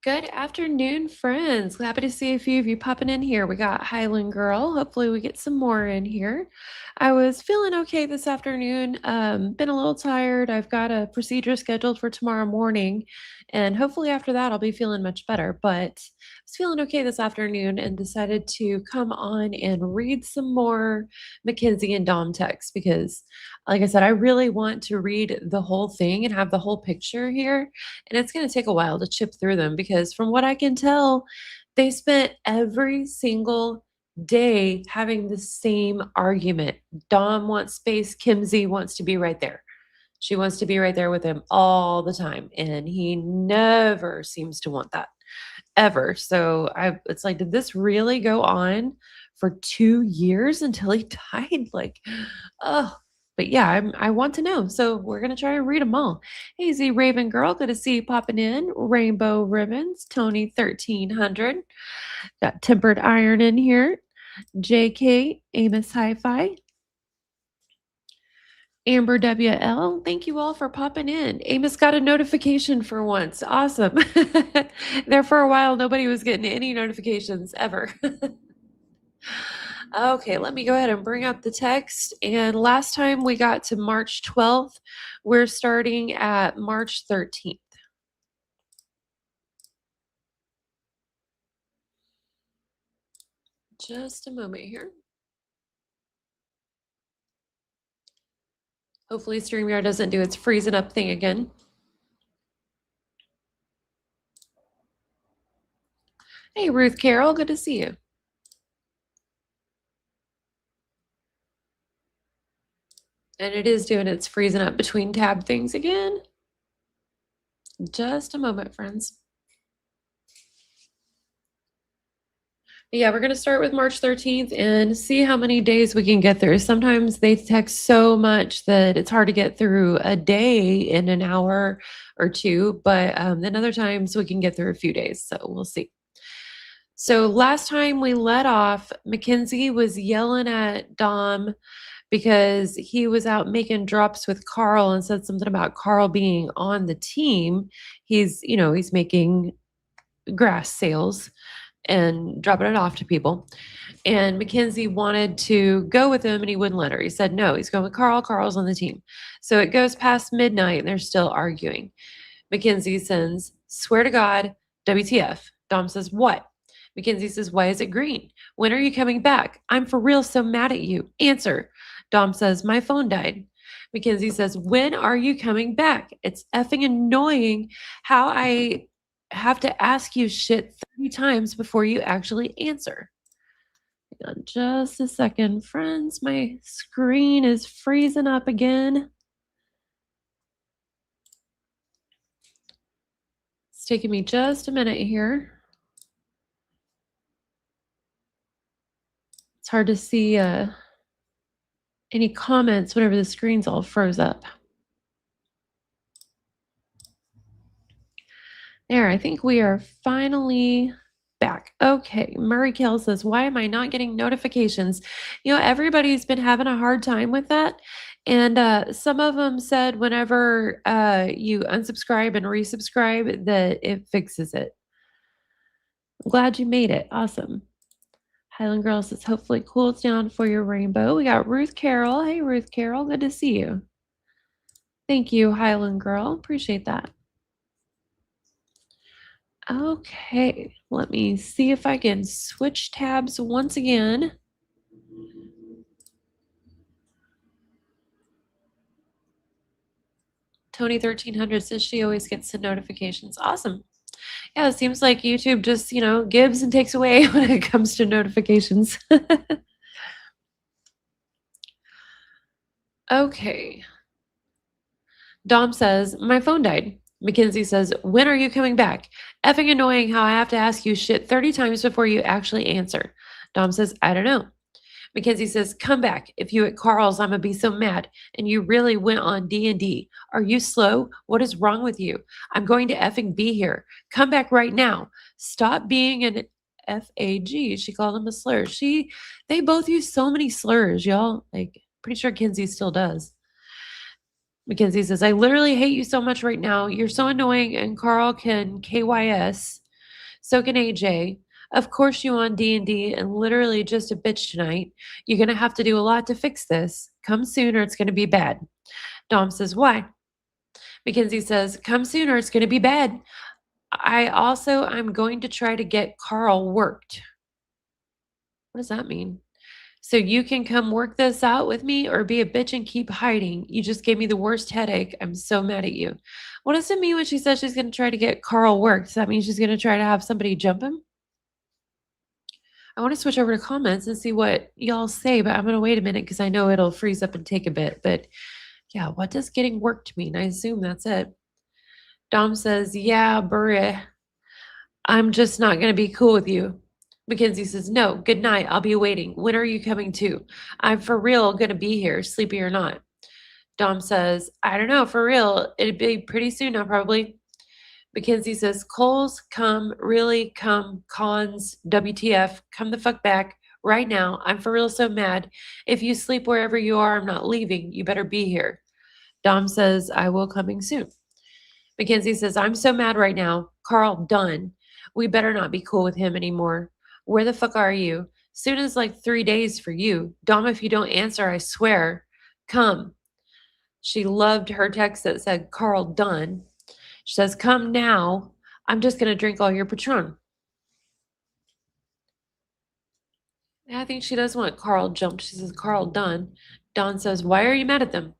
Good afternoon, friends. Happy to see a few of you popping in here. We got Highland Girl. Hopefully, we get some more in here. I was feeling okay this afternoon. Been a little tired. I've got a procedure scheduled for tomorrow morning, and hopefully, after that, I'll be feeling much better. But I was feeling okay this afternoon and decided to come on and read some more Mackenzie and Dom text because, like I said, I really want to read the whole thing and have the whole picture here, and it's going to take a while to chip through them because, from what I can tell, they spent every single day having the same argument. Dom wants space, Kimsey wants to be right there. She wants to be right there with him all the time, and he never seems to want that ever. So it's like, did this really go on for 2 years until he died? Like, oh, but yeah, I want to know. So we're gonna try and read them all. Hey, Z Raven Girl, good to see you popping in. Rainbow Ribbons, Tony 1300, got Tempered Iron in here. JK, Amos Hi-Fi, Amber WL, thank you all for popping in. Amos got a notification for once. Awesome. There for a while, nobody was getting any notifications ever. Okay, let me go ahead and bring up the text. And last time we got to March 12th, we're starting at March 13th. Just a moment here. Hopefully StreamYard doesn't do its freezing up thing again. Hey, Ruth Carroll, good to see you. And it is doing its freezing up between tab things again. Just a moment, friends. Yeah, we're going to start with March 13th and see how many days we can get through. Sometimes they text so much that it's hard to get through a day in an hour or two, but then other times we can get through a few days. So we'll see. So last time we let off, Mackenzie was yelling at Dom because he was out making drops with Carl and said something about Carl being on the team. He's making grass sales and dropping it off to people. And Mackenzie wanted to go with him and he wouldn't let her. He said, no, he's going with Carl. Carl's on the team. So it goes past midnight and they're still arguing. Mackenzie sends, swear to God, WTF. Dom says, what? Mackenzie says, why is it green? When are you coming back? I'm for real so mad at you. Answer. Dom says, my phone died. Mackenzie says, when are you coming back? It's effing annoying how I have to ask you shit 30 times before you actually answer. Hang on just a second, friends. My screen is freezing up again. It's taking me just a minute here. It's hard to see any comments whenever the screen's all froze up. There, I think we are finally back. Okay, Murray Kell says, why am I not getting notifications? Everybody's been having a hard time with that. And some of them said whenever you unsubscribe and resubscribe that it fixes it. I'm glad you made it. Awesome. Highland Girl says, hopefully it cools down for your rainbow. We got Ruth Carroll. Hey, Ruth Carroll. Good to see you. Thank you, Highland Girl. Appreciate that. Okay, let me see if I can switch tabs once again. Tony 1300 says she always gets the notifications. Awesome. Yeah, it seems like YouTube just, gives and takes away when it comes to notifications. Okay. Dom says, my phone died. Mackenzie says, when are you coming back? Effing annoying how I have to ask you shit 30 times before you actually answer. Dom says, I don't know. Mackenzie says, come back. If you at Carl's, I'm going to be so mad. And you really went on D&D. Are you slow? What is wrong with you? I'm going to effing be here. Come back right now. Stop being an FAG. She called him a slur. They both use so many slurs, y'all. Like, pretty sure Kenzie still does. Mackenzie says, I literally hate you so much right now. You're so annoying and Carl can KYS. So can AJ. Of course you on D&D and literally just a bitch tonight. You're going to have to do a lot to fix this. Come soon or it's going to be bad. Dom says, why? Mackenzie says, come soon or it's going to be bad. I'm going to try to get Carl worked. What does that mean? So you can come work this out with me or be a bitch and keep hiding. You just gave me the worst headache. I'm so mad at you. What does it mean when she says she's going to try to get Carl worked? Does that mean she's going to try to have somebody jump him? I want to switch over to comments and see what y'all say, but I'm going to wait a minute because I know it'll freeze up and take a bit. But yeah, what does getting worked mean? I assume that's it. Dom says, yeah, bruh. I'm just not going to be cool with you. Mackenzie says, no, good night. I'll be waiting. When are you coming to? I'm for real going to be here, sleepy or not. Dom says, I don't know, for real. It'd be pretty soon now, probably. Mackenzie says, Coles, come, really, come, cons, WTF, come the fuck back right now. I'm for real so mad. If you sleep wherever you are, I'm not leaving. You better be here. Dom says, I will coming soon. Mackenzie says, I'm so mad right now. Carl, done. We better not be cool with him anymore. Where the fuck are you? Soon as like 3 days for you. Dom, if you don't answer, I swear. Come. She loved her text that said, Carl, done. She says, come now. I'm just going to drink all your Patron. I think she does want Carl jumped. She says, Carl, done. Don says, why are you mad at them?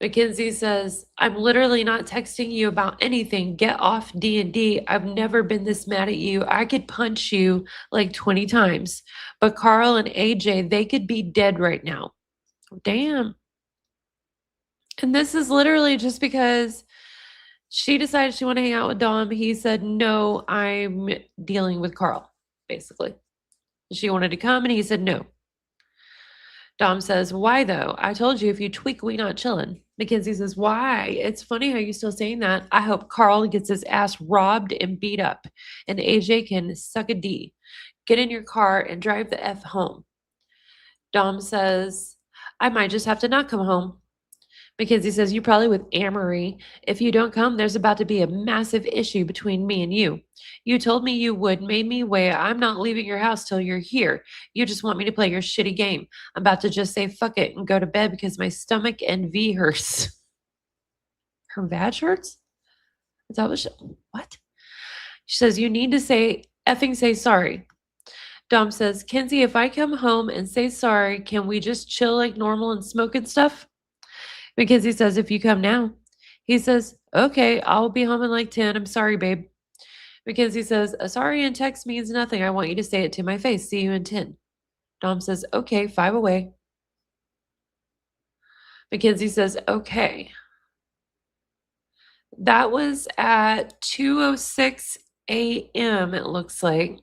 Mackenzie says, I'm literally not texting you about anything. Get off D&D. I've never been this mad at you. I could punch you like 20 times. But Carl and AJ, they could be dead right now. Damn. And this is literally just because she decided she wanted to hang out with Dom. He said, no, I'm dealing with Carl, basically. She wanted to come and he said no. Dom says, why though? I told you if you tweak, we not chilling. Mackenzie says, why? It's funny how you still saying that. I hope Carl gets his ass robbed and beat up and AJ can suck a D. Get in your car and drive the F home. Dom says, I might just have to not come home. Mackenzie says, you probably with Amory. If you don't come, there's about to be a massive issue between me and you. You told me you would, made me wait. I'm not leaving your house till you're here. You just want me to play your shitty game. I'm about to just say fuck it and go to bed because my stomach and V hurts. Her vag hurts? Is that what? She says, you need to effing say sorry. Dom says, Kenzie, if I come home and say sorry, can we just chill like normal and smoke and stuff? Mackenzie says, if you come now. He says, okay, I'll be home in like 10. I'm sorry, babe. Mackenzie says, a sorry in text means nothing. I want you to say it to my face. See you in 10. Dom says, okay, 5 away. Mackenzie says, okay. That was at 2:06 a.m., it looks like.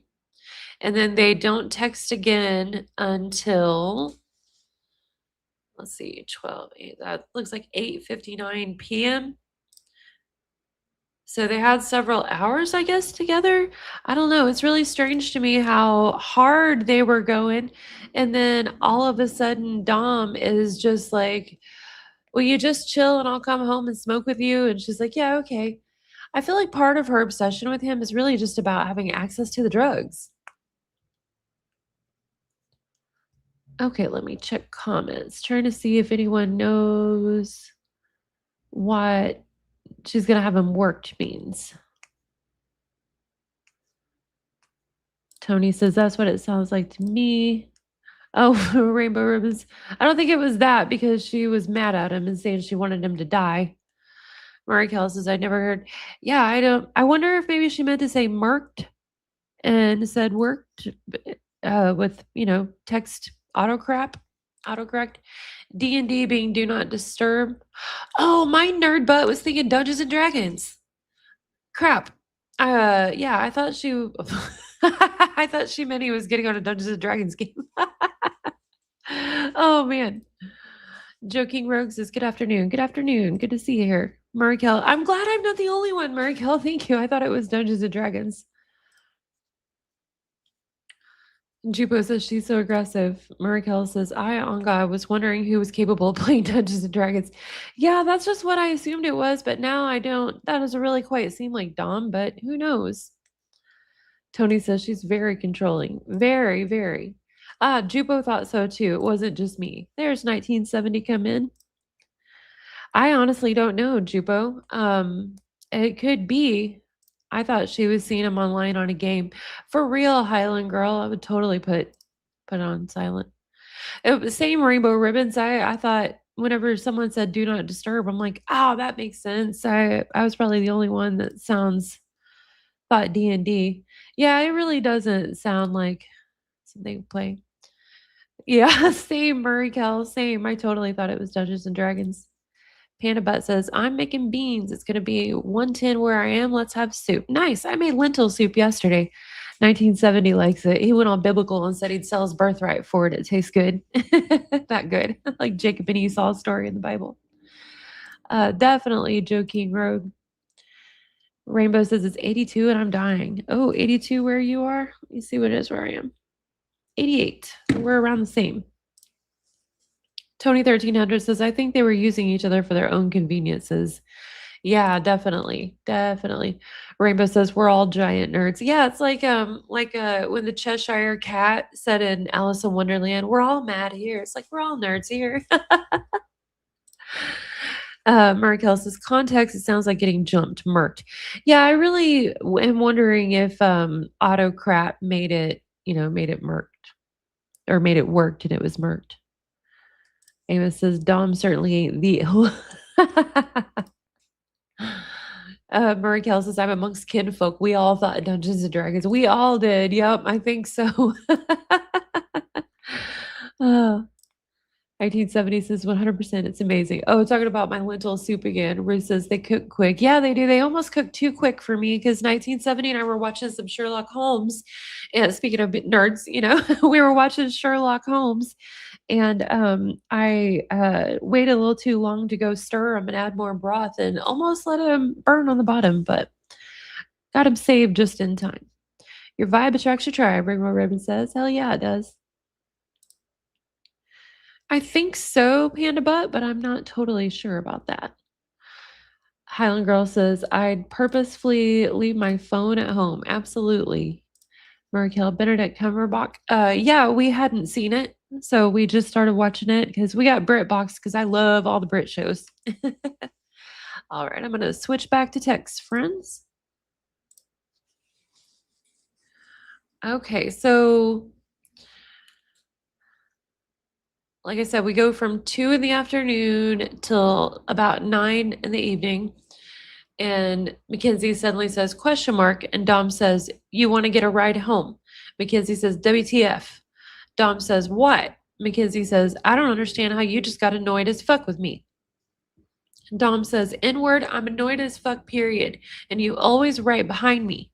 And then they don't text again until, let's see, 12, 8, that looks like 8:59 p.m. So they had several hours, I guess, together. I don't know. It's really strange to me how hard they were going. And then all of a sudden, Dom is just like, will you just chill and I'll come home and smoke with you? And she's like, yeah, okay. I feel like part of her obsession with him is really just about having access to the drugs. Okay, let me check comments. Trying to see if anyone knows what she's going to have him worked means. Tony says that's what it sounds like to me. Oh, rainbow ribbons. I don't think it was that because she was mad at him and saying she wanted him to die. Marikel says, I never heard. Yeah, I wonder if maybe she meant to say murked and said worked with, text autocorrect. D&D being do not disturb. Oh, my nerd butt was thinking Dungeons and Dragons. Crap. Yeah, I thought she I thought she meant he was getting on a Dungeons and Dragons game. Oh man. Joking Rogue says, good afternoon. Good afternoon. Good to see you here. Marikel, I'm glad I'm not the only one, Marikel. Thank you. I thought it was Dungeons and Dragons. Jupo says she's so aggressive. Marikel says, I, on God, was wondering who was capable of playing Dungeons and Dragons. Yeah, that's just what I assumed it was, but now I don't. That doesn't really quite seem like Dom, but who knows? Tony says she's very controlling. Very, very. Ah, Jupo thought so too. It wasn't just me. There's 1970 come in. I honestly don't know, Jupo. It could be. I thought she was seeing him online on a game. For real, Highland girl, I would totally put on silent. It was same rainbow ribbons. I thought whenever someone said do not disturb, I'm like, oh, that makes sense. I was probably the only one that sounds thought D&D. Yeah, it really doesn't sound like something to play. Yeah, same Murray Cal, same. I totally thought it was Dungeons and Dragons. Panda Butt says, I'm making beans. It's going to be 110 where I am. Let's have soup. Nice. I made lentil soup yesterday. 1970 likes it. He went on biblical and said he'd sell his birthright for it. It tastes good. That good. Like Jacob and Esau's story in the Bible. Definitely Joe King Road. Rainbow says it's 82 and I'm dying. Oh, 82 where you are? Let me see what it is where I am. 88. We're around the same. Tony 1300 says, I think they were using each other for their own conveniences. Yeah, definitely. Definitely. Rainbow says we're all giant nerds. Yeah, it's like when the Cheshire cat said in Alice in Wonderland, we're all mad here. It's like we're all nerds here. Markel says context, it sounds like getting jumped, murked. Yeah, I really am wondering if autocrat made it, made it murked or made it worked and it was murked. Amos says Dom certainly ain't the Murray Kell says, I'm amongst kinfolk. We all thought Dungeons and Dragons. We all did. Yep, I think so. 1970 says 100%. It's amazing. Oh, talking about my lentil soup again. Ruth says they cook quick. Yeah, they do. They almost cook too quick for me because 1970 and I were watching some Sherlock Holmes. And speaking of nerds, we were watching Sherlock Holmes and I waited a little too long to go stir them and add more broth and almost let them burn on the bottom, but got them saved just in time. Your vibe attracts your tribe, Ringwell Ribbon says. Hell yeah, it does. I think so, Panda Butt, but I'm not totally sure about that. Highland Girl says, I'd purposefully leave my phone at home. Absolutely. Markel Benedict Cumberbatch. Yeah, we hadn't seen it. So we just started watching it because we got BritBox because I love all the Brit shows. All right, I'm going to switch back to text, friends. Okay, so like I said, we go from 2 in the afternoon till about 9 in the evening. And Mackenzie suddenly says, question mark. And Dom says, you want to get a ride home? Mackenzie says, WTF. Dom says, what? Mackenzie says, I don't understand how you just got annoyed as fuck with me. Dom says, N-word, I'm annoyed as fuck, period. And you always right behind me.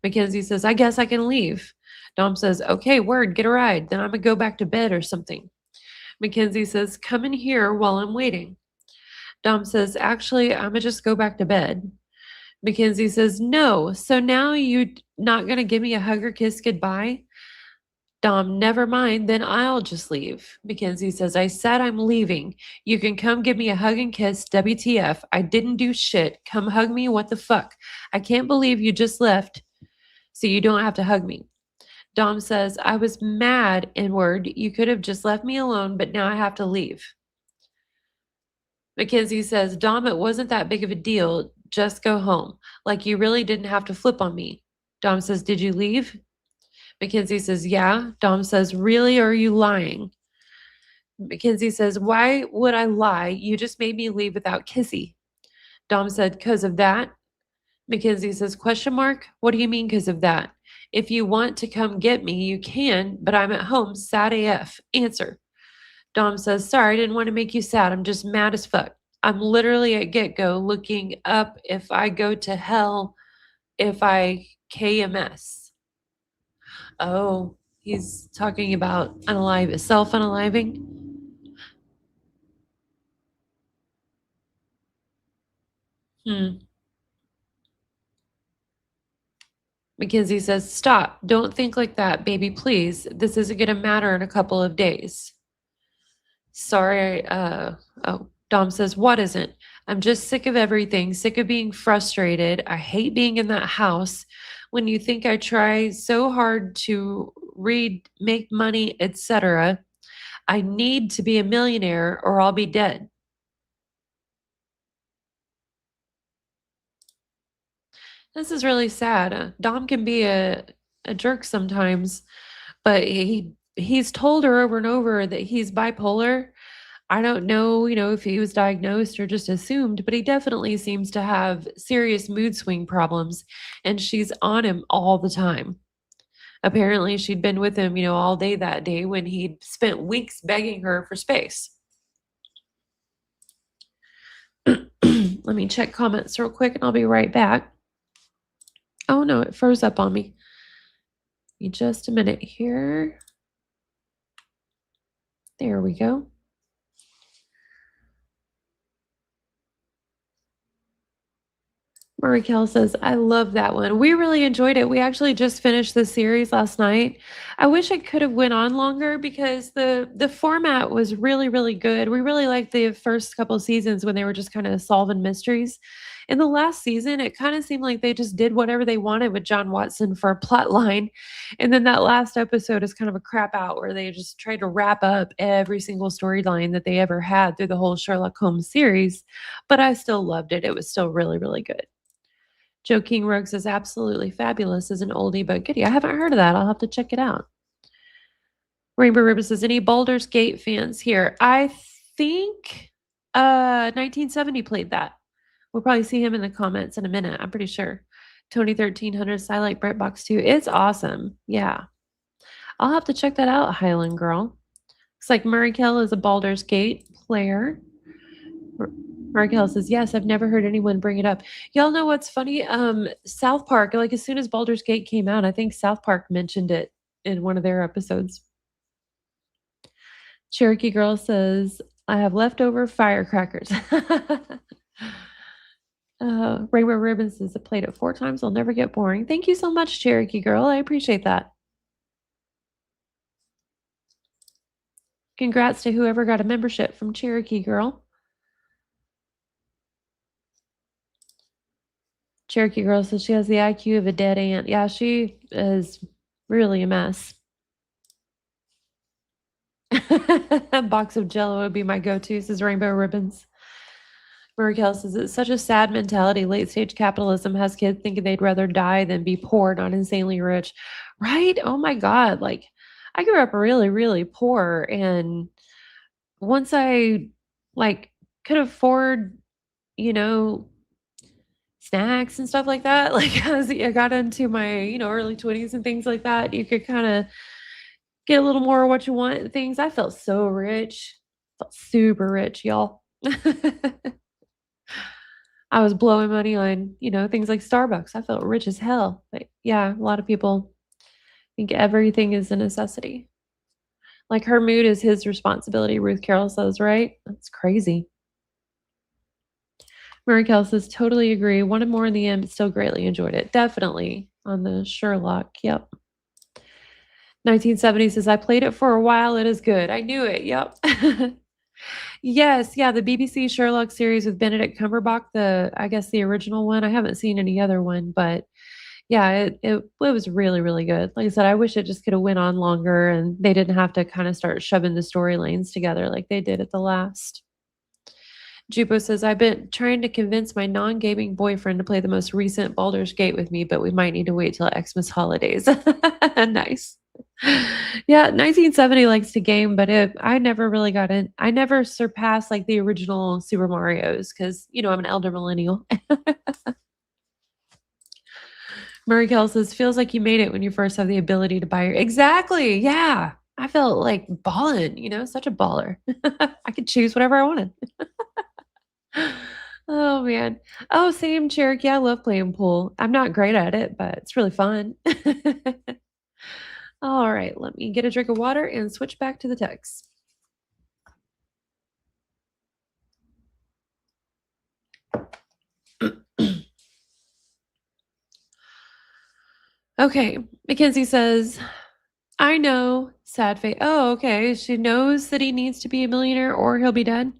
Mackenzie says, I guess I can leave. Dom says, okay, word, get a ride. Then I'm going to go back to bed or something. Mackenzie says, come in here while I'm waiting. Dom says, actually, I'm going to just go back to bed. Mackenzie says, no. So now you not going to give me a hug or kiss goodbye? Dom, never mind. Then I'll just leave. Mackenzie says, I said I'm leaving. You can come give me a hug and kiss. WTF. I didn't do shit. Come hug me. What the fuck? I can't believe you just left. So you don't have to hug me. Dom says, I was mad, N-word. You could have just left me alone, but now I have to leave. Mackenzie says, Dom, it wasn't that big of a deal. Just go home. Like you really didn't have to flip on me. Dom says, did you leave? Mackenzie says, yeah. Dom says, really, or are you lying? Mackenzie says, why would I lie? You just made me leave without Kissy. Dom said, because of that. Mackenzie says, question mark? What do you mean because of that? If you want to come get me, you can, but I'm at home, sad AF. Answer. Dom says, sorry, I didn't want to make you sad. I'm just mad as fuck. I'm literally at get-go looking up if I go to hell if I KMS. Oh, he's talking about self-unaliving. Hmm. Mackenzie says, "Stop. Don't think like that, baby, please. This isn't going to matter in a couple of days." Sorry, oh, Dom says, "What isn't? I'm just sick of everything, sick of being frustrated. I hate being in that house. When you think I try so hard to read, make money, etc., I need to be a millionaire or I'll be dead." This is really sad. Dom can be a jerk sometimes, but he's told her over and over that he's bipolar. I don't know, if he was diagnosed or just assumed, but he definitely seems to have serious mood swing problems, and she's on him all the time. Apparently, she'd been with him, all day that day when he'd spent weeks begging her for space. Let me check comments real quick and I'll be right back. Oh no, it froze up on me. Give me just a minute here. There we go. Marikel says, "I love that one. We really enjoyed it. We actually just finished the series last night. I wish I could have went on longer because the format was really, really good. We really liked the first couple seasons when they were just kind of solving mysteries. In the last season, it kind of seemed like they just did whatever they wanted with John Watson for a plot line. And then that last episode is kind of a crap out where they just tried to wrap up every single storyline that they ever had through the whole Sherlock Holmes series. But I still loved it. It was still really, really good." Joe King Rogues is absolutely fabulous as an oldie but goodie. I haven't heard of that. I'll have to check it out. Rainbow Ribbon says, "Any Baldur's Gate fans here?" I think 1970 played that. We'll probably see him in the comments in a minute. I'm pretty sure. Tony 1300, I like Box too. It's awesome. Yeah. I'll have to check that out, Highland Girl. Looks like Murray Kell is a Baldur's Gate player. Markel says, "Yes, I've never heard anyone bring it up." Y'all know what's funny? South Park, like as soon as Baldur's Gate came out, I think South Park mentioned it in one of their episodes. Cherokee Girl says, "I have leftover firecrackers." Rainbow Ribbon says, "I played it 4 times. I'll never get boring." Thank you so much, Cherokee Girl. I appreciate that. Congrats to whoever got a membership from Cherokee Girl. Cherokee Girl says she has the IQ of a dead ant. Yeah, she is really a mess. A box of Jello would be my go-to, says Rainbow Ribbons. Muriel says it's such a sad mentality. Late stage capitalism has kids thinking they'd rather die than be poor, not insanely rich. Right? Oh my God. Like I grew up really, really poor. And once I like could afford, you know, snacks and stuff like that, like as I got into my, early 20s and things like that, you could kind of get a little more of what you want and things. I felt so rich. Felt super rich, y'all. I was blowing money on, things like Starbucks. I felt rich as hell. But yeah, a lot of people think everything is a necessity. Like her mood is his responsibility, Ruth Carroll says, right? That's crazy. Mary Carroll says, "Totally agree. Wanted more in the end, but still greatly enjoyed it." Definitely on the Sherlock. Yep. 1970 says, "I played it for a while. It is good." I knew it. Yep. Yes, yeah, the BBC Sherlock series with Benedict Cumberbatch, I guess the original one. I haven't seen any other one, but yeah, it was really, really good. Like I said, I wish it just could have went on longer and they didn't have to kind of start shoving the story lanes together like they did at the last. Jupo says, "I've been trying to convince my non-gaming boyfriend to play the most recent Baldur's Gate with me, but we might need to wait till Xmas holidays." Nice. Yeah, 1970 likes to game, but I never really got in. I never surpassed like the original Super Mario's because I'm an elder millennial. Murray Kell says, "Feels like you made it when you first have the ability to buy your." Exactly. Yeah. I felt like balling, such a baller. I could choose whatever I wanted. Oh man. Oh, same Cherokee. I love playing pool. I'm not great at it, but it's really fun. All right, let me get a drink of water and switch back to the text. Okay. Mackenzie says, I know. Sad face. Oh, okay. She knows that he needs to be a millionaire or he'll be dead.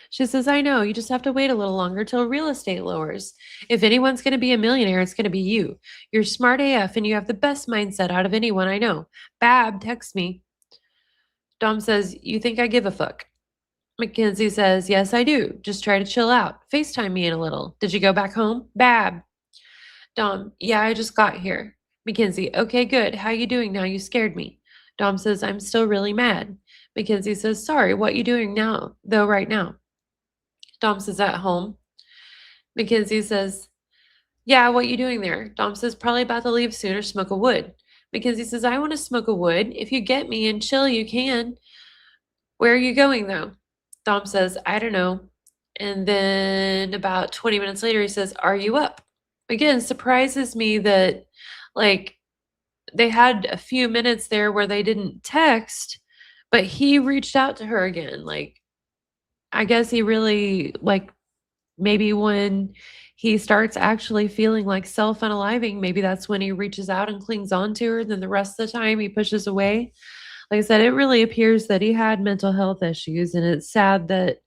She says, I know. You just have to wait a little longer till real estate lowers. If anyone's going to be a millionaire, it's going to be you. You're smart AF and you have the best mindset out of anyone I know. Bab texts me. Dom says, you think I give a fuck? Mackenzie says, yes, I do. Just try to chill out. FaceTime me in a little. Did you go back home? Bab. Dom, yeah, I just got here. Mackenzie, okay, good. How you doing now? You scared me. Dom says, I'm still really mad. Mackenzie says, sorry, what you doing now, though, right now? Dom says, at home. Mackenzie says, yeah, what you doing there? Dom says, probably about to leave soon or smoke a wood. Mackenzie says, I want to smoke a wood. If you get me and chill, you can. Where are you going, though? Dom says, I don't know. And then about 20 minutes later, he says, are you up? Again, surprises me that, like, they had a few minutes there where they didn't text, but he reached out to her again. Like, I guess he really, like, maybe when he starts actually feeling like self-unaliving, maybe that's when he reaches out and clings on to her. Then the rest of the time he pushes away. Like I said, it really appears that he had mental health issues, and it's sad that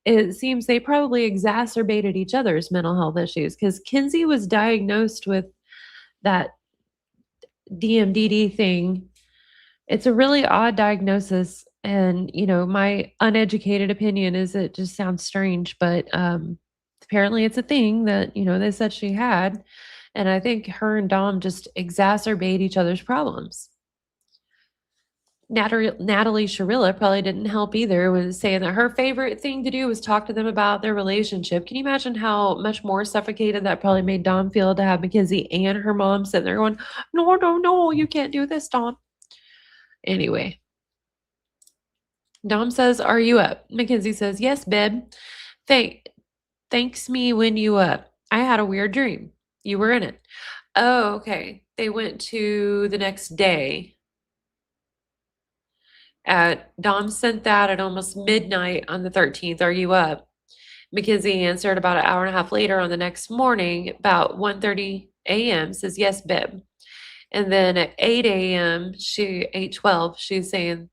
it seems they probably exacerbated each other's mental health issues because Kinsey was diagnosed with that DMDD thing. It's a really odd diagnosis. And, my uneducated opinion is it just sounds strange, but apparently it's a thing that, they said she had. And I think her and Dom just exacerbate each other's problems. Natalie Shirilla probably didn't help either, was saying that her favorite thing to do was talk to them about their relationship. Can you imagine how much more suffocated that probably made Dom feel to have Mackenzie and her mom sitting there going, no, no, no, you can't do this, Dom. Anyway, Dom says, are you up? Mackenzie says, yes, babe. Thanks me when you up. I had a weird dream. You were in it. Oh, okay. They went to the next day. Dom sent that at almost midnight on the 13th. Are you up? Mackenzie answered about an hour and a half later on the next morning, about 1:30 a.m. Says, yes, babe. And then at 8 a.m., 8:12, she's saying,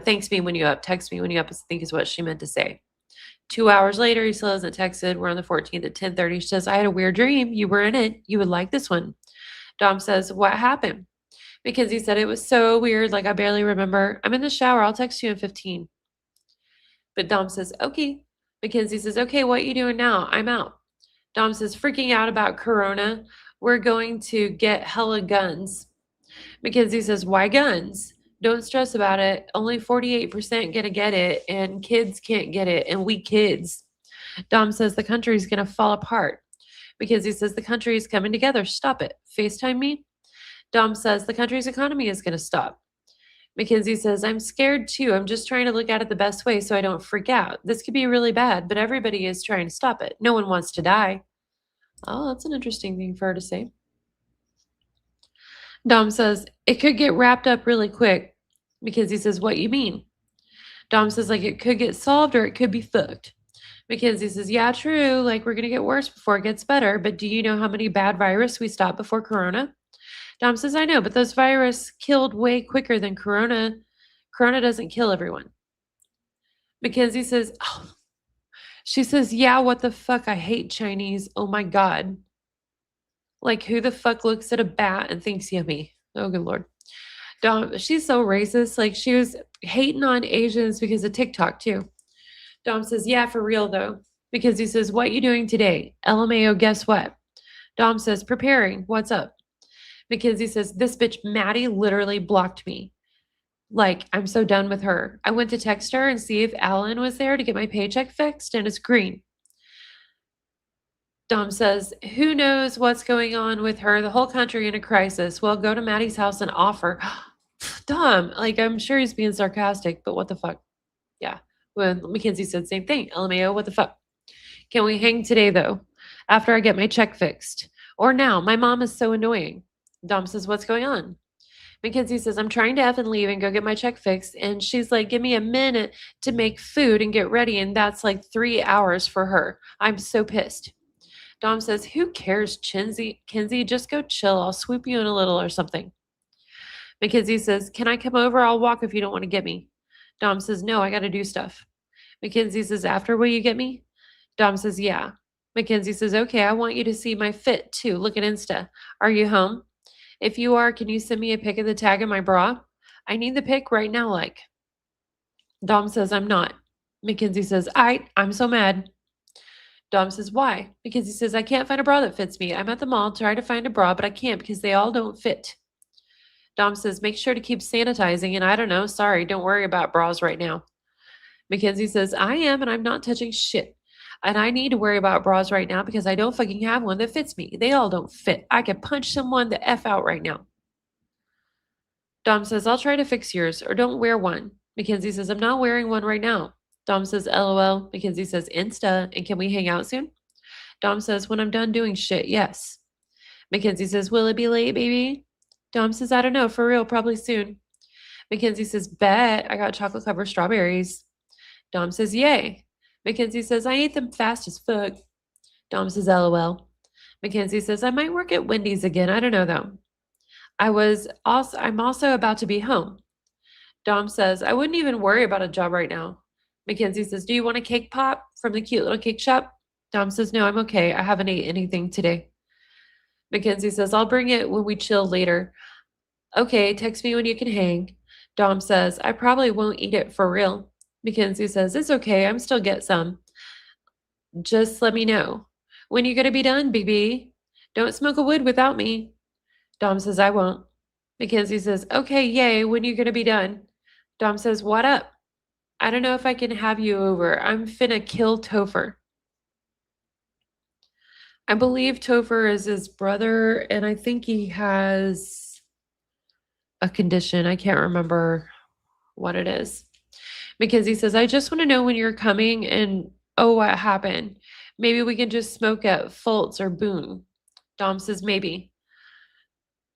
thanks me when you up, text me when you up, I think is what she meant to say. 2 hours later, he still hasn't texted. We're on the 14th at 10:30. She says, I had a weird dream. You were in it. You would like this one. Dom says, what happened? Mackenzie said, it was so weird. Like, I barely remember. I'm in the shower. I'll text you in 15. But Dom says, okay. Mackenzie says, okay, what you doing now? I'm out. Dom says, freaking out about Corona. We're going to get hella guns. Mackenzie says, why guns? Don't stress about it. Only 48% gonna get it, and kids can't get it, and we kids. Dom says the country's gonna fall apart. Mackenzie says the country is coming together. Stop it. FaceTime me. Dom says the country's economy is gonna stop. Mackenzie says, I'm scared too. I'm just trying to look at it the best way so I don't freak out. This could be really bad, but everybody is trying to stop it. No one wants to die. Oh, that's an interesting thing for her to say. Dom says, it could get wrapped up really quick. Mackenzie says, what you mean? Dom says, like, it could get solved or it could be fucked. Mackenzie says, yeah, true. Like, we're going to get worse before it gets better. But do you know how many bad virus we stopped before Corona? Dom says, I know, but those virus killed way quicker than Corona. Corona doesn't kill everyone. Mackenzie says, oh. She says, yeah, what the fuck? I hate Chinese. Oh my God. Like, who the fuck looks at a bat and thinks yummy? Oh, good Lord. Dom, she's so racist. Like, she was hating on Asians because of TikTok, too. Dom says, yeah, for real, though. Because he says, what you doing today? LMAO, guess what? Dom says, preparing. What's up? Mackenzie says, this bitch Maddie literally blocked me. Like, I'm so done with her. I went to text her and see if Alan was there to get my paycheck fixed, and it's green. Dom says, who knows what's going on with her? The whole country in a crisis. Well, go to Maddie's house and offer. Dom, like, I'm sure he's being sarcastic, but what the fuck? Yeah. When Mackenzie said same thing. LMAO, what the fuck? Can we hang today, though? After I get my check fixed. Or now. My mom is so annoying. Dom says, what's going on? Mackenzie says, I'm trying to effing leave and go get my check fixed. And she's like, give me a minute to make food and get ready. And that's like 3 hours for her. I'm so pissed. Dom says, who cares, Kinsey? Just go chill. I'll swoop you in a little or something. Mackenzie says, can I come over? I'll walk if you don't want to get me. Dom says, no, I got to do stuff. Mackenzie says, after will you get me? Dom says, yeah. Mackenzie says, okay, I want you to see my fit too. Look at Insta. Are you home? If you are, can you send me a pic of the tag in my bra? I need the pic right now, like. Dom says, I'm not. Mackenzie says, I'm so mad. Dom says, why? Mackenzie says, I can't find a bra that fits me. I'm at the mall trying to find a bra, but I can't because they all don't fit. Dom says, make sure to keep sanitizing, and I don't know, sorry, don't worry about bras right now. Mackenzie says, I am, and I'm not touching shit. And I need to worry about bras right now because I don't fucking have one that fits me. They all don't fit. I could punch someone the F out right now. Dom says, I'll try to fix yours, or don't wear one. Mackenzie says, I'm not wearing one right now. Dom says, LOL. Mackenzie says, Insta, and can we hang out soon? Dom says, when I'm done doing shit, yes. Mackenzie says, will it be late, baby? Dom says, I don't know, for real, probably soon. Mackenzie says, bet, I got chocolate covered strawberries. Dom says, yay. Mackenzie says, I ate them fast as fuck. Dom says, LOL. Mackenzie says, I might work at Wendy's again. I don't know though. I'm also about to be home. Dom says, I wouldn't even worry about a job right now. Mackenzie says, do you want a cake pop from the cute little cake shop? Dom says, no, I'm okay. I haven't ate anything today. Mackenzie says, I'll bring it when we chill later. Okay, text me when you can hang. Dom says, I probably won't eat it for real. Mackenzie says, it's okay. I'm still get some. Just let me know. When you gonna be done, BB? Don't smoke a wood without me. Dom says, I won't. Mackenzie says, okay, yay. When you gonna be done? Dom says, what up? I don't know if I can have you over. I'm finna kill Topher. I believe Topher is his brother, and I think he has a condition. I can't remember what it is. Mackenzie says, I just want to know when you're coming and oh, what happened? Maybe we can just smoke at Fultz or Boone. Dom says, maybe.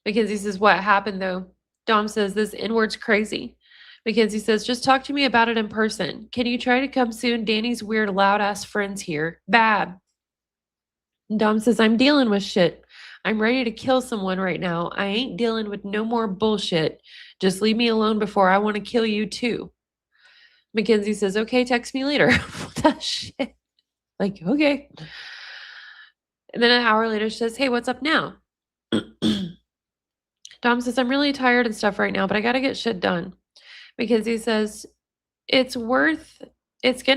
Mackenzie says, what happened though? Dom says, this N-word's crazy. Mackenzie says, just talk to me about it in person. Can you try to come soon? Danny's weird, loud ass friends here. Bad. Dom says, I'm dealing with shit. I'm ready to kill someone right now. I ain't dealing with no more bullshit. Just leave me alone before I want to kill you too. Mackenzie says, okay, text me later. What the shit? Like, okay. And then an hour later, she says, hey, what's up now? Dom says, I'm really tired and stuff right now, but I got to get shit done. Mackenzie says, it's going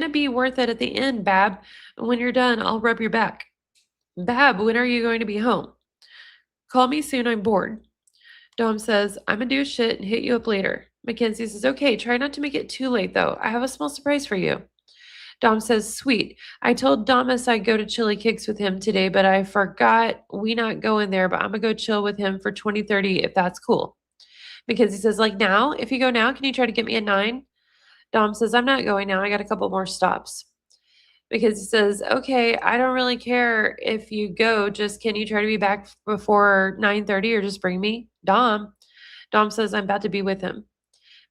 to be worth it at the end, Bab. When you're done, I'll rub your back. Bab, when are you going to be home? Call me soon, I'm bored. Dom says, I'm going to do shit and hit you up later. Mackenzie says, okay, try not to make it too late though. I have a small surprise for you. Dom says, sweet. I told Damas I'd go to Chili Kicks with him today, but I forgot we not going there, but I'm going to go chill with him for 2030 if that's cool. Mackenzie says, like now? If you go now, can you try to get me at 9? Dom says, I'm not going now. I got a couple more stops. Because he says, okay, I don't really care if you go, just can you try to be back before 9:30 or just bring me? Dom says, I'm about to be with him.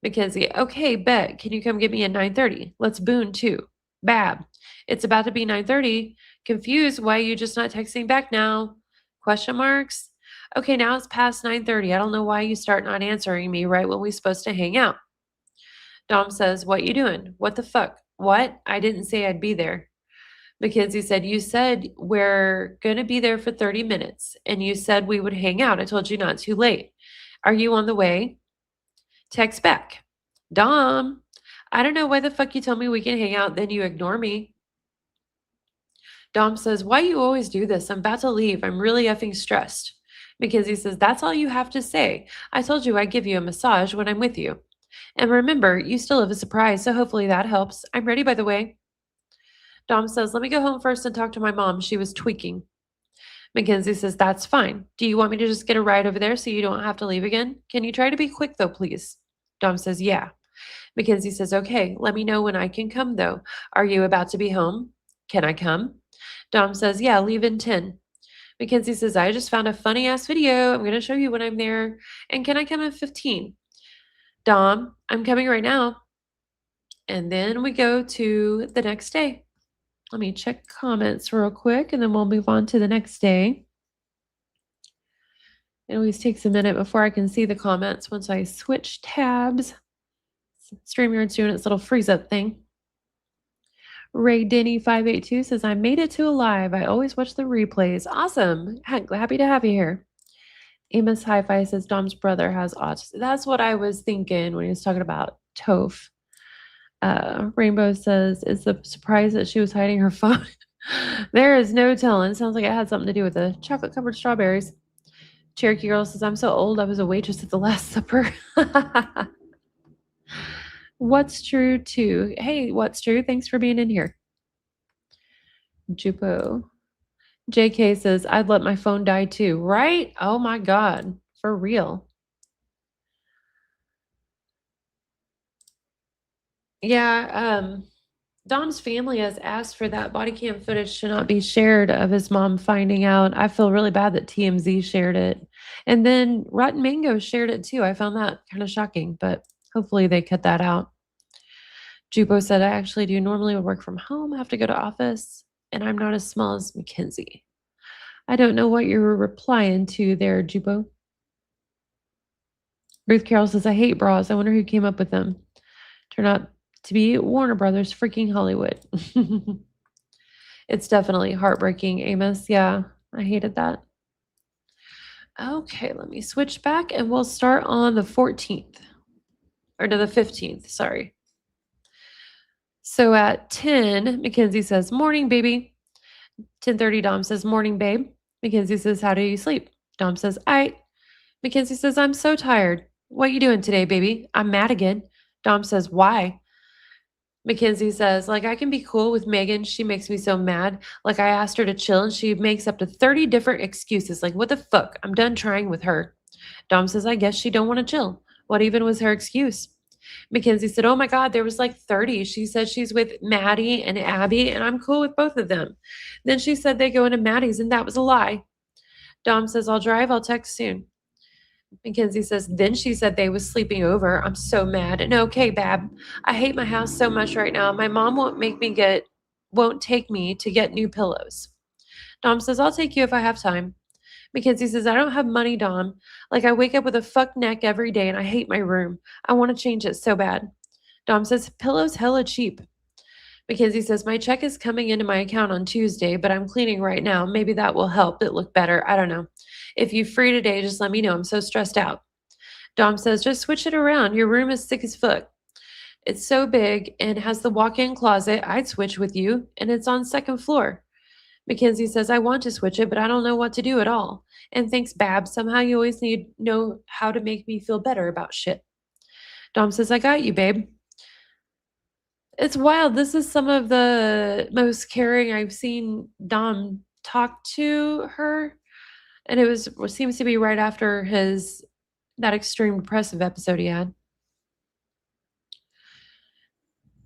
Mackenzie, okay, bet. Can you come get me at 9:30? Let's Boone too. Bab, it's about to be 9:30. Confused, why are you just not texting back now? Question marks. Okay, now it's past 9:30. I don't know why you start not answering me right when we're supposed to hang out. Dom says, what you doing? What the fuck? What? I didn't say I'd be there. Mackenzie said, you said we're going to be there for 30 minutes, and you said we would hang out. I told you not too late. Are you on the way? Text back. Dom, I don't know why the fuck you tell me we can hang out, then you ignore me. Dom says, why you always do this? I'm about to leave. I'm really effing stressed. Mackenzie says, that's all you have to say. I told you I'd give you a massage when I'm with you. And remember, you still have a surprise, so hopefully that helps. I'm ready, by the way. Dom says, let me go home first and talk to my mom. She was tweaking. Mackenzie says, that's fine. Do you want me to just get a ride over there so you don't have to leave again? Can you try to be quick though, please? Dom says, yeah. Mackenzie says, okay, let me know when I can come though. Are you about to be home? Can I come? Dom says, yeah, leave in 10. Mackenzie says, I just found a funny ass video. I'm going to show you when I'm there. And can I come in 15? Dom, I'm coming right now. And then we go to the next day. Let me check comments real quick and then we'll move on to the next day. It always takes a minute before I can see the comments once I switch tabs. StreamYard's doing its little freeze up thing. Ray Denny 582 says, I made it to a live. I always watch the replays. Awesome. Happy to have you here. Amos Hi-Fi says Dom's brother has autism. That's what I was thinking when he was talking about Toph. Rainbow says, is the surprise that she was hiding her phone? There is no telling. Sounds like it had something to do with the chocolate-covered strawberries. Cherokee Girl says, I'm so old, I was a waitress at the Last Supper. What's true too? Hey, what's true? Thanks for being in here. Jupo. JK says, I'd let my phone die too. Right? Oh my God. For real. Yeah, Dom's family has asked for that body cam footage to not be shared of his mom finding out. I feel really bad that TMZ shared it. And then Rotten Mango shared it too. I found that kind of shocking, but hopefully they cut that out. Jupo said, I actually do normally work from home. I have to go to office, and I'm not as small as Mackenzie. I don't know what you're replying to there, Jupo. Ruth Carroll says, I hate bras. I wonder who came up with them. Turn out to be Warner Brothers, freaking Hollywood. It's definitely heartbreaking, Amos. Yeah, I hated that. Okay, let me switch back and we'll start on the 14th. Or no, the 15th, sorry. So at 10, Mackenzie says, morning, baby. 10:30, Dom says, morning, babe. Mackenzie says, how do you sleep? Dom says, I. Mackenzie says, I'm so tired. What you doing today, baby? I'm mad again. Dom says, why? Mackenzie says, like, I can be cool with Megan. She makes me so mad. Like, I asked her to chill and she makes up to 30 different excuses. Like, what the fuck? I'm done trying with her. Dom says, I guess she don't want to chill. What even was her excuse? Mackenzie said, oh my God, there was like 30. She said she's with Maddie and Abby, and I'm cool with both of them. Then she said they go into Maddie's, and that was a lie. Dom says, I'll drive. I'll text soon. Mackenzie says, then she said they was sleeping over. I'm so mad. And okay, Bab, I hate my house so much right now. My mom won't take me to get new pillows. Dom says, I'll take you if I have time. Mackenzie says, I don't have money, Dom. Like, I wake up with a fucked neck every day and I hate my room. I want to change it so bad. Dom says, pillows hella cheap. Mackenzie says, my check is coming into my account on Tuesday, but I'm cleaning right now. Maybe that will help it look better. I don't know. If you're free today, just let me know. I'm so stressed out. Dom says, just switch it around. Your room is thick as fuck. It's so big and has the walk-in closet. I'd switch with you, and it's on second floor. Mackenzie says, I want to switch it, but I don't know what to do at all. And thanks, Bab. Somehow you always know how to make me feel better about shit. Dom says, I got you, babe. It's wild. This is some of the most caring I've seen Dom talk to her. And it seems to be right after that extreme depressive episode he had.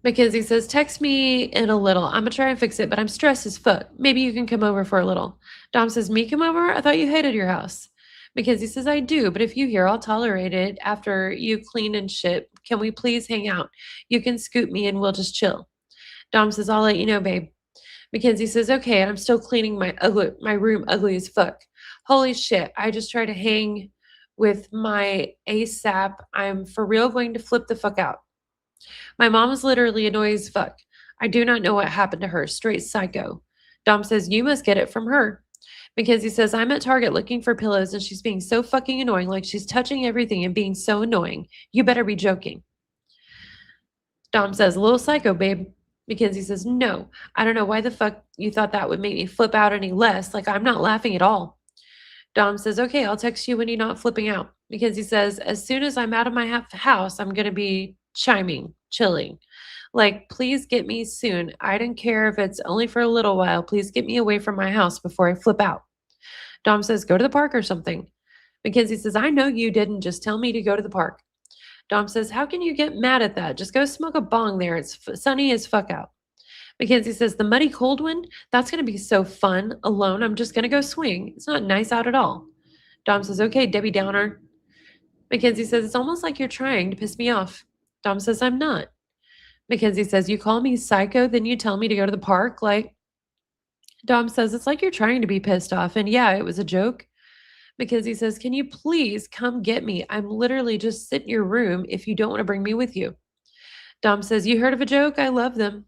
Mackenzie says, text me in a little. I'm gonna try and fix it, but I'm stressed as fuck. Maybe you can come over for a little. Dom says, me come over? I thought you hated your house. Mackenzie says, I do, but if you here, I'll tolerate it after you clean and shit. Can we please hang out? You can scoop me and we'll just chill. Dom says, I'll let you know, babe. Mackenzie says, okay, and I'm still cleaning my room ugly as fuck. Holy shit, I just tried to hang with my ASAP. I'm for real going to flip the fuck out. My mom is literally annoying as fuck. I do not know what happened to her. Straight psycho. Dom says, you must get it from her. Mackenzie says, I'm at Target looking for pillows and she's being so fucking annoying. Like she's touching everything and being so annoying. You better be joking. Dom says, a little psycho, babe. Mackenzie says, no, I don't know why the fuck you thought that would make me flip out any less. Like, I'm not laughing at all. Dom says, okay, I'll text you when you're not flipping out. Mackenzie says, as soon as I'm out of my house, I'm going to be chilling. Like, please get me soon. I don't care if it's only for a little while. Please get me away from my house before I flip out. Dom says, go to the park or something. Mackenzie says, I know you didn't. Just tell me to go to the park. Dom says, how can you get mad at that? Just go smoke a bong there. It's sunny as fuck out. Mackenzie says, the muddy cold one? That's going to be so fun. Alone, I'm just going to go swing. It's not nice out at all. Dom says, okay, Debbie Downer. Mackenzie says, it's almost like you're trying to piss me off. Dom says, I'm not. Mackenzie says, you call me psycho, then you tell me to go to the park? Like, Dom says, it's like you're trying to be pissed off. And yeah, it was a joke because he says, can you please come get me? I'm literally just sit in your room if you don't want to bring me with you. Dom says, you heard of a joke? I love them.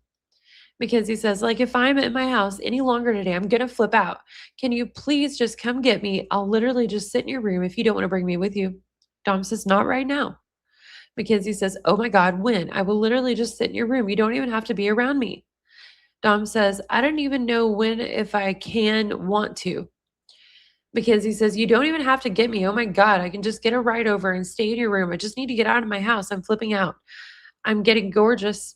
Because he says, like, if I'm at my house any longer today, I'm going to flip out. Can you please just come get me? I'll literally just sit in your room if you don't want to bring me with you. Dom says, not right now. Because he says, oh my God, when? I will literally just sit in your room. You don't even have to be around me. Dom says, I don't even know when, if I can want to. Because he says, you don't even have to get me. Oh my God, I can just get a ride over and stay in your room. I just need to get out of my house. I'm flipping out. I'm getting gorgeous.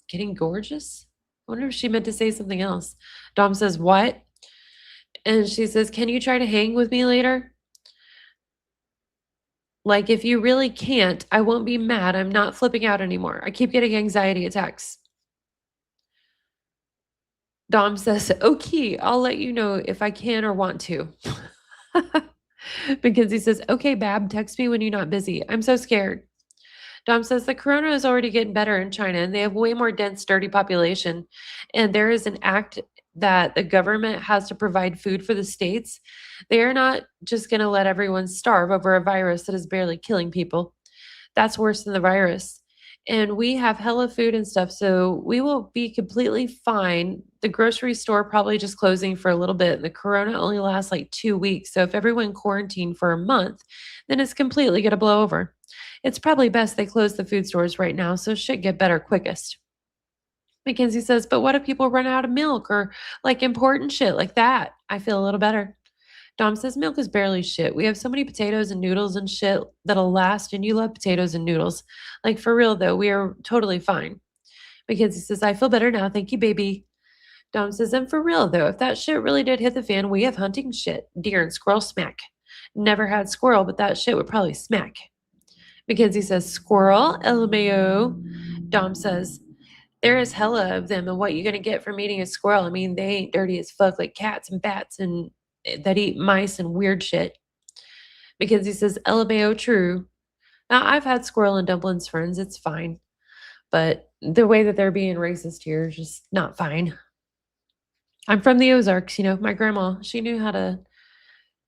Getting gorgeous? I wonder if she meant to say something else. Dom says, what? And she says, can you try to hang with me later? Like, if you really can't, I won't be mad. I'm not flipping out anymore. I keep getting anxiety attacks. Dom says, okay, I'll let you know if I can or want to. Because he says, okay, Bab, text me when you're not busy. I'm so scared. Dom says the corona is already getting better in China and they have way more dense, dirty population. And there is an act that the government has to provide food for the states. They are not just going to let everyone starve over a virus that is barely killing people. That's worse than the virus. And we have hella food and stuff, so we will be completely fine. The grocery store probably just closing for a little bit. The corona only lasts like 2 weeks. So if everyone quarantined for a month, then it's completely going to blow over. It's probably best they close the food stores right now so shit get better quickest. Mackenzie says, but what if people run out of milk or like important shit like that? I feel a little better. Dom says, milk is barely shit. We have so many potatoes and noodles and shit that'll last, and you love potatoes and noodles. Like, for real, though, we are totally fine. Mackenzie says, I feel better now. Thank you, baby. Dom says, and for real, though, if that shit really did hit the fan, we have hunting shit. Deer and squirrel smack. Never had squirrel, but that shit would probably smack. Mackenzie says, squirrel, LMAO. Dom says, there is hella of them, and what you gonna get from eating a squirrel? I mean, they ain't dirty as fuck like cats and bats and that eat mice and weird shit. Because he says, LMAO true. Now, I've had squirrel and dumplings friends, it's fine. But the way that they're being racist here is just not fine. I'm from the Ozarks, my grandma, she knew how to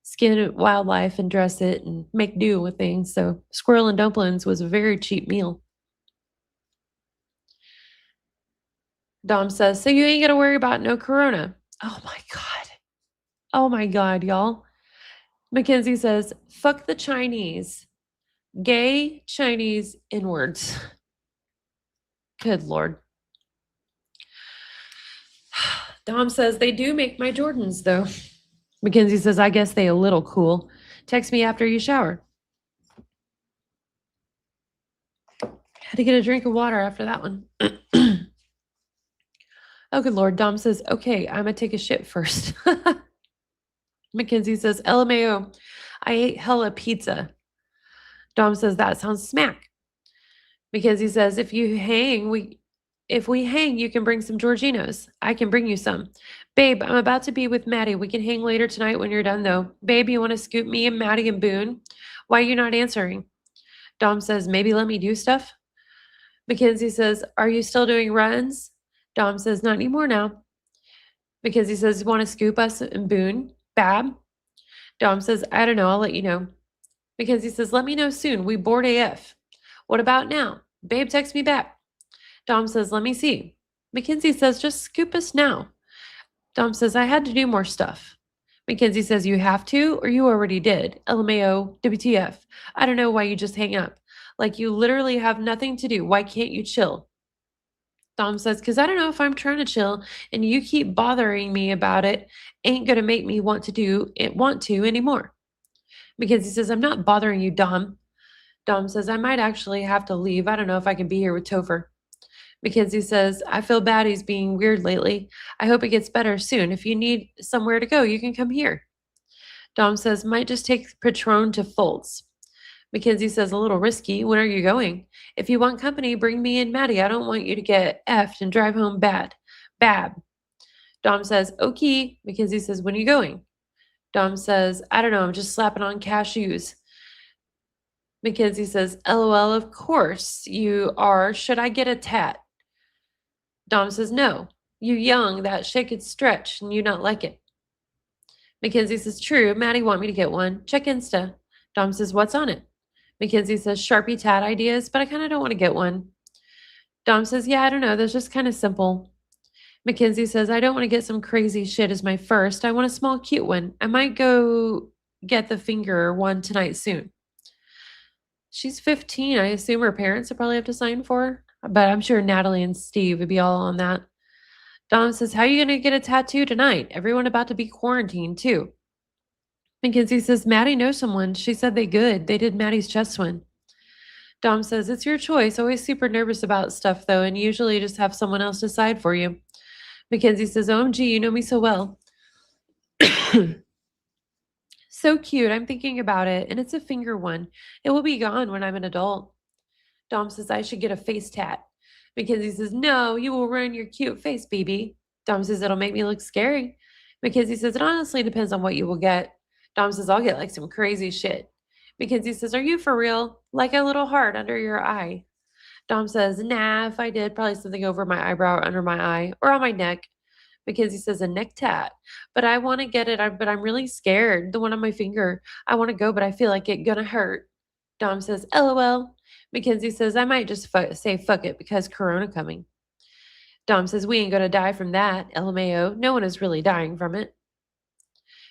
skin wildlife and dress it and make do with things. So squirrel and dumplings was a very cheap meal. Dom says, so you ain't got to worry about no corona. Oh my God. Oh my God, y'all. Mackenzie says, fuck the Chinese. Gay Chinese inwards. Good Lord. Dom says, they do make my Jordans, though. Mackenzie says, I guess they a little cool. Text me after you shower. Had to get a drink of water after that one. Oh, good Lord. Dom says, okay, I'm going to take a shit first. Mackenzie says, LMAO, I ate hella pizza. Dom says, that sounds smack. Because he says, if we hang, you can bring some Georginos. I can bring you some. Babe, I'm about to be with Maddie. We can hang later tonight when you're done, though. Babe, you want to scoop me and Maddie and Boone? Why are you not answering? Dom says, maybe let me do stuff. Mackenzie says, are you still doing runs? Dom says, not anymore now. Mackenzie says, want to scoop us and Boone? Bab? Dom says, I don't know. I'll let you know. Mackenzie says, let me know soon. We bored AF. What about now? Babe, text me back. Dom says, let me see. Mackenzie says, just scoop us now. Dom says, I had to do more stuff. Mackenzie says, you have to, or you already did. LMAO, WTF. I don't know why you just hang up. Like, you literally have nothing to do. Why can't you chill? Dom says, because I don't know if I'm trying to chill, and you keep bothering me about it. Ain't going to make me want to anymore. Mackenzie says, I'm not bothering you, Dom. Dom says, I might actually have to leave. I don't know if I can be here with Topher. Mackenzie says, I feel bad he's being weird lately. I hope it gets better soon. If you need somewhere to go, you can come here. Dom says, might just take Patron to Foltz. Mackenzie says, a little risky. When are you going? If you want company, bring me and Maddie. I don't want you to get effed and drive home bad. Bab. Dom says, okay. Mackenzie says, when are you going? Dom says, I don't know. I'm just slapping on cashews. Mackenzie says, LOL, of course you are. Should I get a tat? Dom says, no. You young, that shit could stretch and you not like it. Mackenzie says, true, Maddie want me to get one. Check Insta. Dom says, what's on it? Mackenzie says, Sharpie tat ideas, but I kind of don't want to get one. Dom says, yeah, I don't know. That's just kind of simple. Mackenzie says, I don't want to get some crazy shit as my first. I want a small, cute one. I might go get the finger one tonight soon. She's 15. I assume her parents would probably have to sign for her, but I'm sure Natalie and Steve would be all on that. Dom says, how are you going to get a tattoo tonight? Everyone about to be quarantined, too. Mackenzie says, Maddie knows someone. She said they good. They did Maddie's chest one. Dom says, it's your choice. Always super nervous about stuff, though, and usually just have someone else decide for you. Mackenzie says, OMG, you know me so well. So cute. I'm thinking about it, and it's a finger one. It will be gone when I'm an adult. Dom says, I should get a face tat. Mackenzie says, no, you will ruin your cute face, baby. Dom says, it'll make me look scary. Mackenzie says, it honestly depends on what you will get. Dom says, I'll get like some crazy shit. Mackenzie says, are you for real? Like a little heart under your eye. Dom says, nah, if I did, probably something over my eyebrow or under my eye or on my neck. Mackenzie says, a neck tat. But I want to get it, but I'm really scared. The one on my finger. I want to go, but I feel like it gonna hurt. Dom says, LOL. Mackenzie says, I might just say fuck it because Corona coming. Dom says, we ain't gonna die from that. LMAO. No one is really dying from it.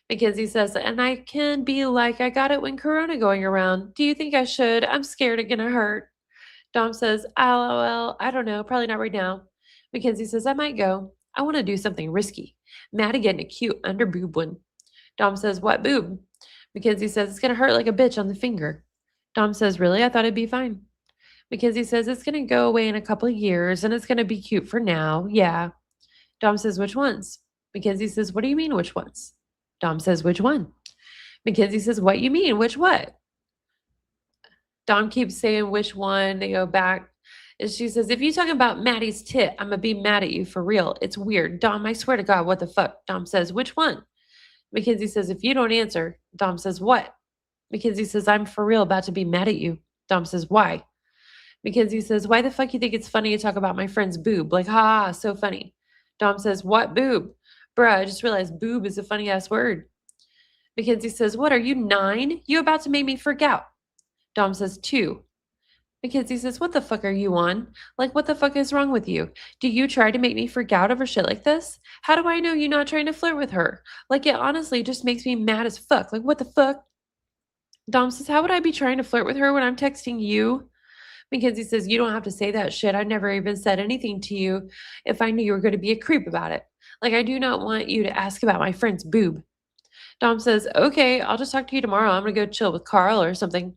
Mackenzie says, and I can be like, I got it when Corona going around. Do you think I should? I'm scared it's gonna hurt. Dom says, LOL, I don't know, probably not right now. Mackenzie says, I might go. I want to do something risky. Maddie getting a cute under boob one. Dom says, what boob? Mackenzie says, it's gonna hurt like a bitch on the finger. Dom says, really? I thought it'd be fine. Mackenzie says, it's gonna go away in a couple of years and it's gonna be cute for now. Yeah. Dom says, which ones? Mackenzie says, what do you mean, which ones? Dom says, which one? Mackenzie says, what you mean? Which what? Dom keeps saying which one. They go back. And she says, if you talking about Maddie's tit, I'm going to be mad at you for real. It's weird. Dom, I swear to God, what the fuck? Dom says, which one? Mackenzie says, if you don't answer. Dom says, what? Mackenzie says, I'm for real about to be mad at you. Dom says, why? Mackenzie says, why the fuck you think it's funny to talk about my friend's boob? Like, ha, so funny. Dom says, what boob? Bruh, I just realized boob is a funny ass word. Mackenzie says, what, are you 9? You about to make me freak out. Dom says, 2. Mackenzie says, what the fuck are you on? Like, what the fuck is wrong with you? Do you try to make me freak out over shit like this? How do I know you're not trying to flirt with her? Like, it honestly just makes me mad as fuck. Like, what the fuck? Dom says, how would I be trying to flirt with her when I'm texting you? Mackenzie says, you don't have to say that shit. I never even said anything to you if I knew you were going to be a creep about it. Like, I do not want you to ask about my friend's boob. Dom says, okay, I'll just talk to you tomorrow. I'm going to go chill with Carl or something.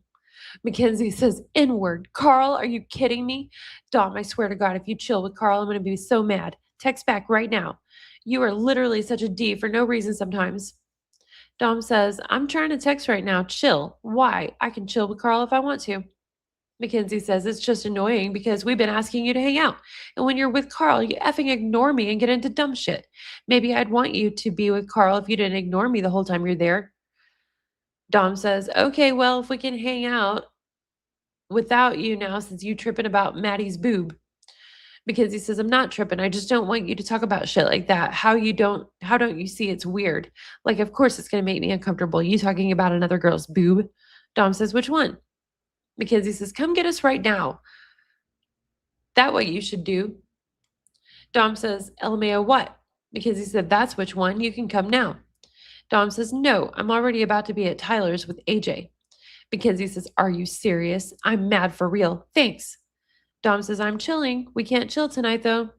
Mackenzie says, N-word. Carl, are you kidding me? Dom, I swear to God, if you chill with Carl, I'm going to be so mad. Text back right now. You are literally such a D for no reason sometimes. Dom says, I'm trying to text right now. Chill. Why? I can chill with Carl if I want to. Mackenzie says, it's just annoying because we've been asking you to hang out. And when you're with Carl, you effing ignore me and get into dumb shit. Maybe I'd want you to be with Carl if you didn't ignore me the whole time you're there. Dom says, okay, well, if we can hang out without you now since you tripping about Maddie's boob. Because he says, I'm not tripping. I just don't want you to talk about shit like that. How don't you see it's weird? Like, of course it's gonna make me uncomfortable. You talking about another girl's boob. Dom says, which one? Mackenzie says, come get us right now. That what you should do. Dom says, LMAO what? Mackenzie said, that's which one. You can come now. Dom says, no, I'm already about to be at Tyler's with AJ. Mackenzie says, are you serious? I'm mad for real. Thanks. Dom says, I'm chilling. We can't chill tonight, though.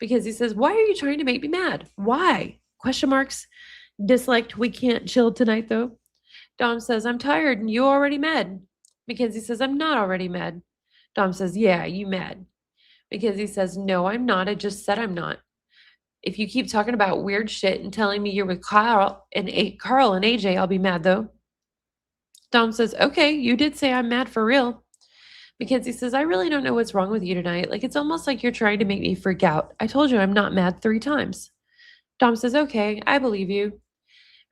Mackenzie says, why are you trying to make me mad? Why? Question marks. Disliked, we can't chill tonight, though. Dom says, I'm tired and you already mad. Mackenzie says, I'm not already mad. Dom says, yeah, you mad. Mackenzie says, no, I'm not. I just said I'm not. If you keep talking about weird shit and telling me you're with Carl and AJ, I'll be mad, though. Dom says, okay, you did say I'm mad for real. Mackenzie says, I really don't know what's wrong with you tonight. Like, it's almost like you're trying to make me freak out. I told you I'm not mad 3 times. Dom says, okay, I believe you.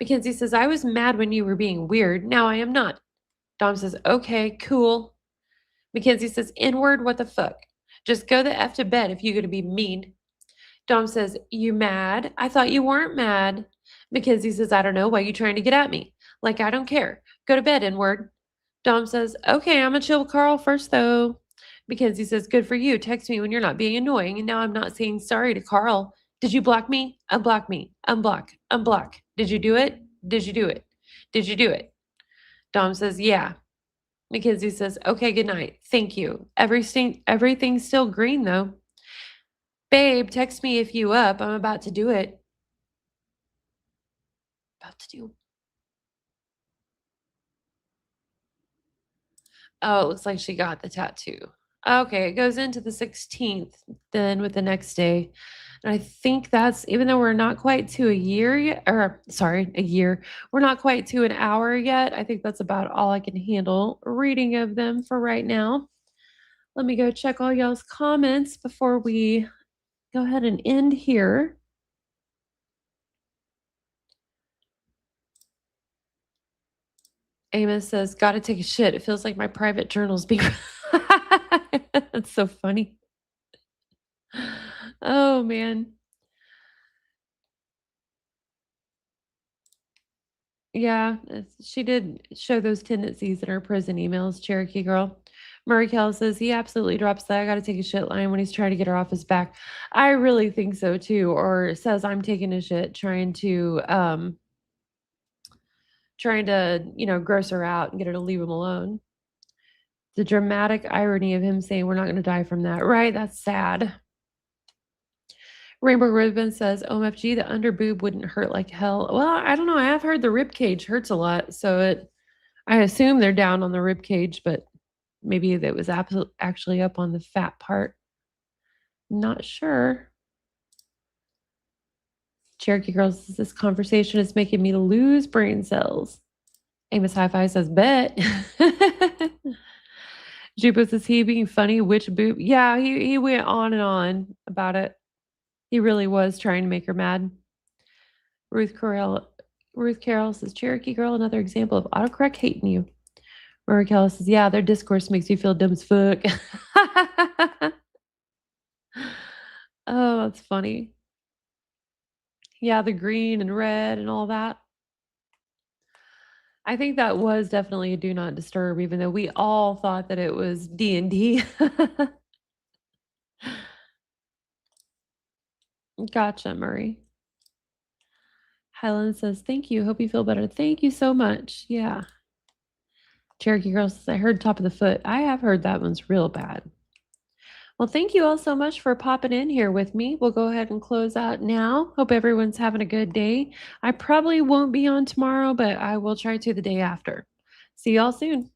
Mackenzie says, I was mad when you were being weird. Now I am not. Dom says, okay, cool. Mackenzie says, N-word, what the fuck? Just go the F to bed if you're going to be mean. Dom says, "You mad? I thought you weren't mad." Because he says, "I don't know. Why you trying to get at me? Like, I don't care. Go to bed, N word." Dom says, "Okay, I'm gonna chill with Carl first, though." Because he says, "Good for you. Text me when you're not being annoying." And now I'm not saying sorry to Carl. Did you block me? Unblock me. Unblock. Unblock. Did you do it? Did you do it? Did you do it? Dom says, "Yeah." Mackenzie says, "Okay, good night. Thank you. Everything's still green, though." "Babe, text me if you up. I'm about to do it." About to do. Oh, it looks like she got the tattoo. Okay, it goes into the 16th then with the next day. And I think that's even though we're not quite to a year yet, or sorry, a year, we're not quite to an hour yet. I think that's about all I can handle reading of them for right now. Let me go check all y'all's comments before we go ahead and end here. Amos says, "Gotta take a shit. It feels like my private journal's being." That's so funny. Oh, man. Yeah, she did show those tendencies in her prison emails, Cherokee Girl. Murray Kell says he absolutely drops that "I gotta take a shit" line when he's trying to get her off his back. I really think so too, or says I'm taking a shit, trying to gross her out and get her to leave him alone. The dramatic irony of him saying we're not gonna die from that. Right, that's sad. Rainbow Ribbon says, "OMFG, the under boob wouldn't hurt like hell." Well, I don't know. I have heard the rib cage hurts a lot, so I assume they're down on the rib cage, but maybe that was actually up on the fat part. Not sure. Cherokee Girl says, "This conversation is making me lose brain cells." Amos Hi Fi says, "Bet." Jupo says, "He being funny, which boob?" Yeah, he went on and on about it. He really was trying to make her mad. Ruth Carroll Ruth Carroll says, "Cherokee Girl, another example of autocorrect hating you." Murray Carroll says, "Yeah, their discourse makes you feel dumb as fuck." Oh, that's funny. Yeah, the green and red and all that. I think that was definitely a do not disturb, even though we all thought that it was D&D. Gotcha, Murray. Highland says, "Thank you. Hope you feel better." Thank you so much. Yeah. Cherokee Girl says, "I heard top of the foot." I have heard that one's real bad. Well, thank you all so much for popping in here with me. We'll go ahead and close out now. Hope everyone's having a good day. I probably won't be on tomorrow, but I will try to the day after. See y'all soon.